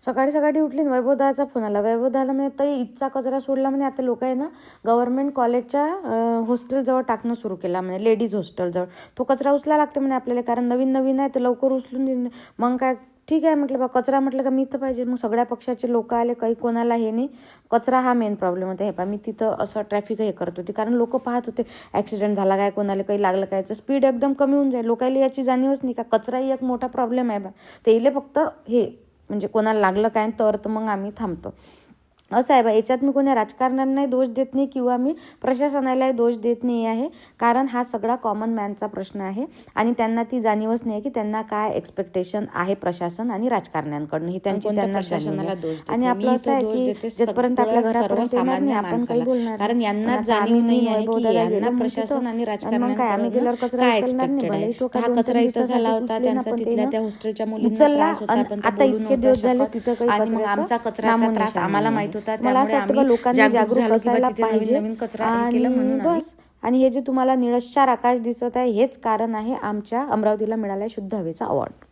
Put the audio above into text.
सकाळी सकाळी उठली वैभवदाचा फोन आला. वैभवदाला म्हणे ताई इथचा कचरा सोडला म्हणे, आता लोक आहे ना गव्हर्नमेंट कॉलेजच्या हॉस्टेलजवळ टाकणं सुरू केला म्हणे, लेडीज हॉस्टेलजवळ. तो कचरा उचला लागते म्हणे आपल्याला, कारण नवीन नवीन आहे तर लवकर उचलून देईन. मग काय ठीक आहे म्हटलं बा, कचरा म्हटलं का मी तर पाहिजे. मग सगळ्या पक्षाचे लोक आले, काही कोणाला हे नाही. कचरा हा मेन प्रॉब्लेम होता. हे पा मी तिथं असं ट्रॅफिक हे करत होती, कारण लोक पाहत होते ॲक्सिडेंट झाला काय, कोणाला काही लागलं काय, तर स्पीड एकदम कमी होऊन जाईल. लोकांना याची जाणीवच नाही का कचराही एक मोठा प्रॉब्लेम आहे बा. ते इले फक्त हे म्हणजे कोणाला लागलं काय तर मग आम्ही थांबतो असं आहे बा. याच्यात मी कोणी राजकारण्यांनाही दोष देत नाही किंवा मी प्रशासनालाही दोष देत नाही आहे, कारण हा सगळा कॉमन मॅनचा प्रश्न आहे आणि त्यांना ती जाणीवच नाही की त्यांना काय एक्सपेक्टेशन आहे प्रशासन आणि राजकारण्यांकडून. ही त्यांची त्यांना प्रशासनाला दोष देते. आणि आपलं असं आहे की जिथपर्यंत आपल्या घरापर्यंत येणार नाही आपण काही बोलणार, कारण यांना जाणीव नाही आहे की यांना प्रशासन आणि राजकारण्यांकडून काय एक्सपेक्टेड आहे. हा कचरा इथं झाला होता, त्यांचा तिथल्या त्या हॉस्टेलच्या मुलींना त्रास होता, आपण आता इतके दिवस झाले तिथं काही आणि मग आमचा कचऱ्याचा त्रास आम्हाला माहित होता. मला असं वाटतं लोकांनी जागरूक असायला पाहिजे नवीन कचरा केलं म्हणून बस. आणि हे जे तुम्हाला निळशार आकाश दिसत आहे हेच कारण आहे आमच्या अमरावतीला मिळालं शुद्ध हवेचा अवॉर्ड.